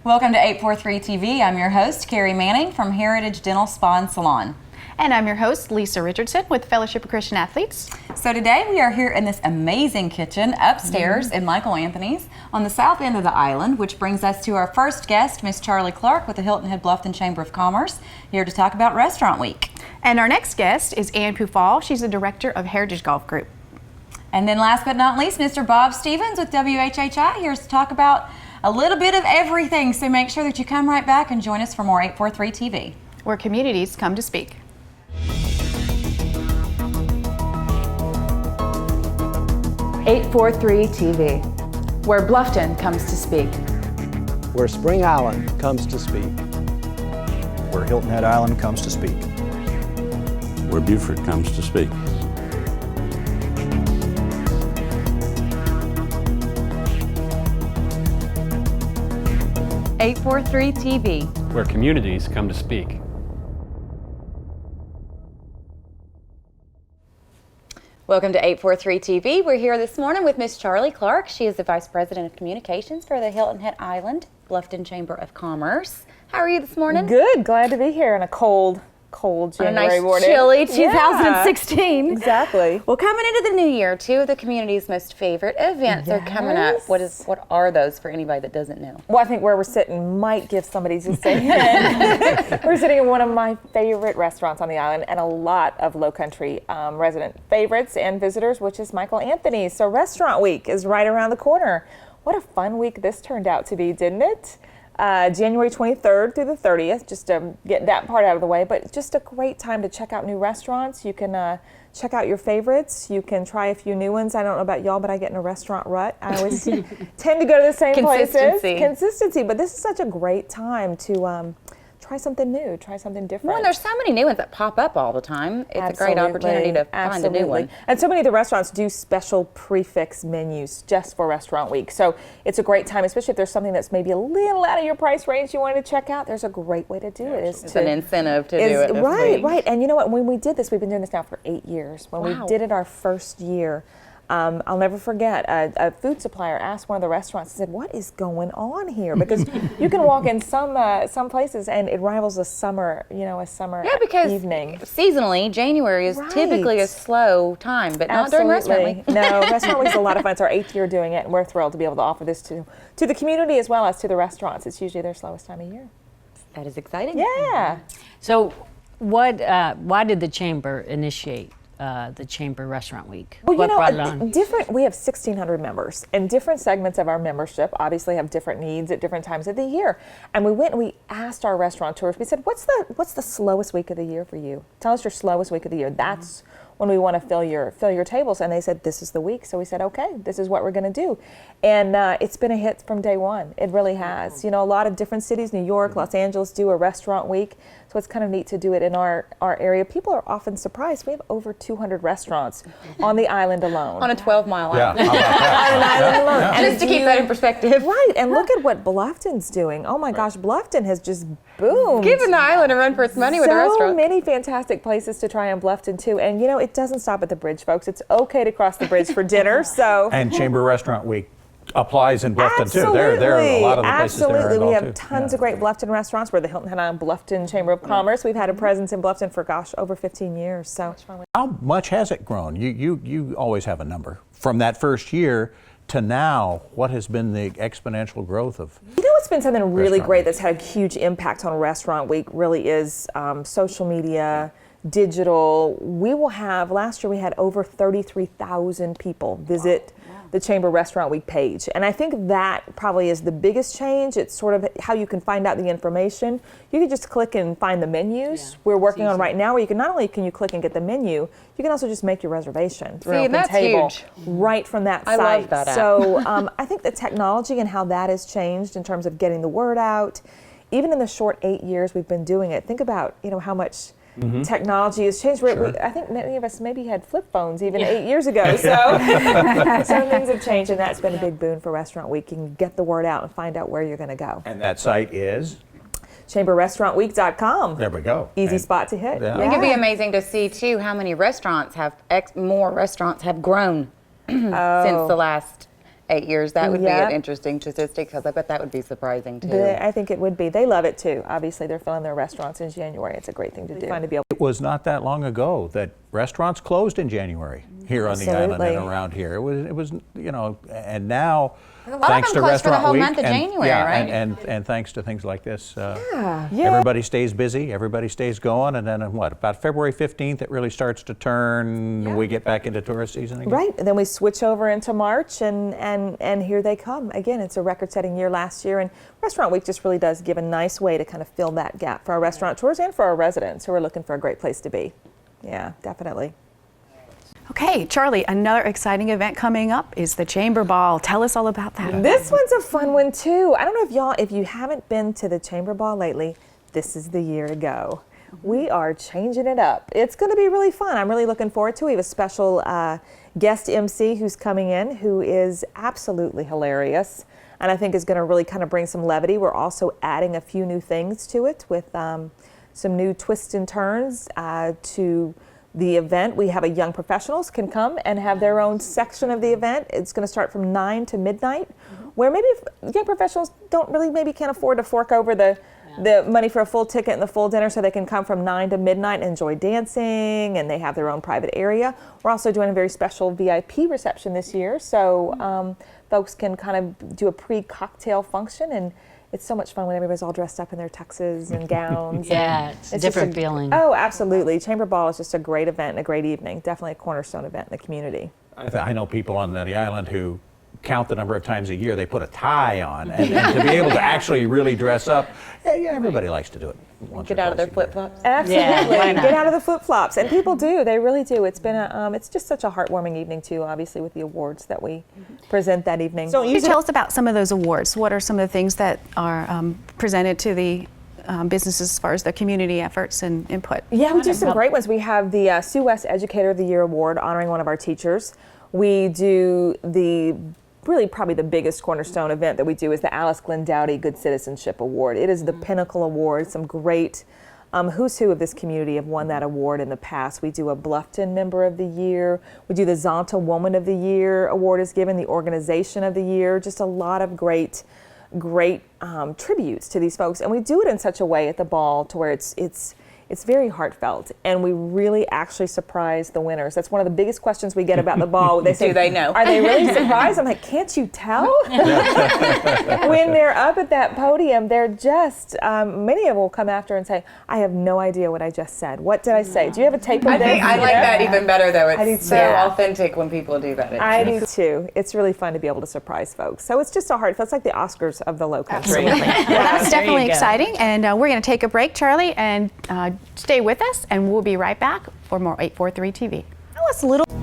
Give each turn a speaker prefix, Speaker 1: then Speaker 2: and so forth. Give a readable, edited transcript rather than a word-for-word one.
Speaker 1: Welcome to 843 TV. I'm your host, Carrie Manning from Heritage Dental Spa and Salon.
Speaker 2: And I'm your host, Lisa Richardson with Fellowship of Christian Athletes.
Speaker 1: So today we are here in this amazing kitchen upstairs in Michael Anthony's on the south end of the island, which brings us to our first guest, Miss Charlie Clark with the Hilton Head Bluffton Chamber of Commerce, here to talk about Restaurant Week.
Speaker 2: And our next guest is Ann Pufall. She's the director of Heritage Golf Group.
Speaker 1: And then last but not least, Mr. Bob Stevens with WHHI here to talk about a little bit of everything. So make sure that you come right back and join us for more 843 TV.
Speaker 2: Where communities come to speak.
Speaker 3: 843 TV, where Bluffton comes to speak.
Speaker 4: Where Spring Island comes to speak.
Speaker 5: Where Hilton Head Island comes to speak.
Speaker 6: Where Beaufort comes to speak.
Speaker 1: TV,
Speaker 7: where communities come to speak.
Speaker 1: Welcome to 843 TV. We're here this morning with Miss Charlie Clark. She is the Vice President of Communications for the Hilton Head Island Bluffton Chamber of Commerce. How are you this morning?
Speaker 3: Good. Glad to be here on a cold January morning.
Speaker 1: Chilly 2016.
Speaker 3: Yeah, exactly.
Speaker 1: Well, coming into the new year, two of the community's most favorite events are coming up. What are those for anybody that doesn't know?
Speaker 3: Well, I think where we're sitting might give somebody to say we're sitting in one of my favorite restaurants on the island and a lot of Low Country resident favorites and visitors, which is Michael Anthony's. So Restaurant Week is right around the corner. What a fun week this turned out to be, didn't it? January 23rd through the 30th, just to get that part out of the way, but just a great time to check out new restaurants. You can check out your favorites. You can try a few new ones. I don't know about y'all, but I get in a restaurant rut. I always tend to go to the same places. Consistency. But this is such a great time to try something new, try something different.
Speaker 1: Well, and there's so many new ones that pop up all the time. It's a great opportunity to find a new one.
Speaker 3: And so many of the restaurants do special prefix menus just for Restaurant Week. So it's a great time, especially if there's something that's maybe a little out of your price range you wanted to check out. There's a great way to do it.
Speaker 1: It's an incentive to do it this week.
Speaker 3: Right. And you know what? When we did this, we've been doing this now for 8 years. When we did it our first year, I'll never forget, a food supplier asked one of the restaurants and said, "What is going on here?" Because you can walk in some places and it rivals a summer evening.
Speaker 1: Seasonally, January is typically a slow time, but not during Restaurant Week.
Speaker 3: No, Restaurant Week is a lot of fun. It's our 8th year doing it, and we're thrilled to be able to offer this to the community as well as to the restaurants. It's usually their slowest time of year.
Speaker 1: That is exciting.
Speaker 3: Yeah.
Speaker 8: So why did the Chamber initiate the Chamber Restaurant Week?
Speaker 3: Well,
Speaker 8: what brought it on?
Speaker 3: We have 1,600 members, and different segments of our membership obviously have different needs at different times of the year. And we went and we asked our restaurateurs, we said, what's the slowest week of the year for you? Tell us your slowest week of the year. That's when we want to fill your tables. And they said, this is the week. So we said, okay, this is what we're going to do. And it's been a hit from day one. It really has. You know, a lot of different cities, New York, Los Angeles, do a Restaurant Week. So it's kind of neat to do it in our area. People are often surprised. We have over 200 restaurants on the island alone.
Speaker 1: On a 12-mile island.
Speaker 5: Yeah,
Speaker 3: on an island alone.
Speaker 5: Yeah.
Speaker 1: Just to keep that in perspective.
Speaker 3: Right, and look at what Bluffton's doing. Oh my gosh, Bluffton has just boomed.
Speaker 1: Giving the island a run for its money with the restaurants.
Speaker 3: So many fantastic places to try in Bluffton too. And you know, it doesn't stop at the bridge, folks. It's okay to cross the bridge for dinner. So
Speaker 5: And Chamber Restaurant Week applies in Bluffton too. There are a lot of the places there.
Speaker 3: Absolutely, we have tons of great Bluffton restaurants. We're the Hilton Head Island Bluffton Chamber of Commerce. We've had a presence in Bluffton for over 15 years. So
Speaker 5: How much has it grown? You always have a number. From that first year to now, what has been the exponential growth of?
Speaker 3: You know what's been something really great that's had a huge impact on Restaurant Week really is social media, digital. Last year we had over 33,000 people visit the Chamber Restaurant Week page. And I think that probably is the biggest change. It's sort of how you can find out the information. You can just click and find the menus we're working on right now, where you can not only can you click and get the menu, you can also just make your reservation through an open table
Speaker 1: huge.
Speaker 3: Right from that site.
Speaker 1: I love that app.
Speaker 3: So I think the technology and how that has changed in terms of getting the word out, even in the short 8 years we've been doing it, think about how much technology has changed. I think many of us maybe had flip phones even 8 years ago. So some things have changed, and that's been a big boon for Restaurant Week. You can get the word out and find out where you're going to go.
Speaker 5: And that site is?
Speaker 3: ChamberRestaurantWeek.com.
Speaker 5: There we go.
Speaker 3: Easy spot to hit.
Speaker 5: Yeah.
Speaker 1: I think it'd be amazing to see too how many restaurants have more restaurants have grown since the last 8 years. That would be
Speaker 3: Yep.
Speaker 1: an interesting statistic because I bet that would be surprising too.
Speaker 3: I think it would be. They love it too. Obviously, they're filling their restaurants in January. It's a great thing to do. Fun to be able.
Speaker 5: It was not that long ago that restaurants closed in January here on the island
Speaker 3: Absolutely.
Speaker 5: and around here. It was, you know, and now
Speaker 1: A lot of
Speaker 5: thanks
Speaker 1: them
Speaker 5: to
Speaker 1: closed for the
Speaker 5: Restaurant
Speaker 1: whole
Speaker 5: Week
Speaker 1: month of
Speaker 5: and,
Speaker 1: January,
Speaker 5: yeah,
Speaker 1: right?
Speaker 5: and thanks to things like this,
Speaker 3: Yeah.
Speaker 5: everybody stays busy, everybody stays going, and then about February 15th it really starts to turn. We get back into tourist season again.
Speaker 3: Right, and then we switch over into March, and here they come. Again, it's a record-setting year last year, and Restaurant Week just really does give a nice way to kind of fill that gap for our restaurateurs and for our residents who are looking for a great place to be. Yeah, definitely.
Speaker 2: Okay, Charlie, another exciting event coming up is the Chamber Ball. Tell us all about that.
Speaker 3: This one's a fun one too. I don't know if you haven't been to the Chamber Ball lately, this is the year to go. We are changing it up. It's going to be really fun. I'm really looking forward to it. We have a special guest MC who's coming in who is absolutely hilarious and I think is going to really kind of bring some levity. We're also adding a few new things to it with some new twists and turns to the event. We have a young professionals can come and have their own section of the event. It's going to start from 9 to midnight, where maybe if young professionals can't afford to fork over the money for a full ticket and the full dinner, so they can come from 9 to midnight and enjoy dancing, and they have their own private area. We're also doing a very special VIP reception this year, so folks can kind of do a pre-cocktail function, and it's so much fun when everybody's all dressed up in their tuxes and gowns.
Speaker 8: Yeah,
Speaker 3: and
Speaker 8: it's a different feeling.
Speaker 3: Oh, absolutely. Chamber Ball is just a great event and a great evening. Definitely a cornerstone event in the community.
Speaker 5: I know people on the island who count the number of times a year they put a tie on, and to be able to actually really dress up, yeah, everybody likes to do it.
Speaker 1: Get out of their flip-flops.
Speaker 3: Absolutely.
Speaker 8: Yeah, why not?
Speaker 3: Get out of the flip-flops. And people do. They really do. It's been it's just such a heartwarming evening too, obviously, with the awards that we present that evening. So
Speaker 2: Can you tell us about some of those awards? What are some of the things that are presented to the businesses as far as the community efforts and input?
Speaker 3: Yeah, we do some great ones. We have the Sue West Educator of the Year Award honoring one of our teachers. We do probably the biggest cornerstone event that we do is the Alice Glenn Dowdy Good Citizenship Award. It is the pinnacle award. Some great who's who of this community have won that award in the past. We do a Bluffton Member of the Year. We do the Zonta Woman of the Year award is given, the Organization of the Year. Just a lot of great tributes to these folks, and we do it in such a way at the ball to where it's very heartfelt, and we really actually surprise the winners. That's one of the biggest questions we get about the ball. They say,
Speaker 1: Do they know?
Speaker 3: Are they really surprised? I'm like, can't you tell? When they're up at that podium, they're just, many of them will come after and say, I have no idea what I just said. What did I say? Do you have a tape of
Speaker 1: I
Speaker 3: this?
Speaker 1: think I like that even better though.
Speaker 3: I do
Speaker 1: It's so
Speaker 3: too.
Speaker 1: authentic when people do that.
Speaker 3: I do too. It's really fun to be able to surprise folks. So it's just so heartfelt. It's like the Oscars of the Low Country.
Speaker 2: Well, that's definitely
Speaker 8: you go.
Speaker 2: exciting, and we're going to take a break, Charlie, and stay with us, and we'll be right back for more 843 TV. Tell us a little.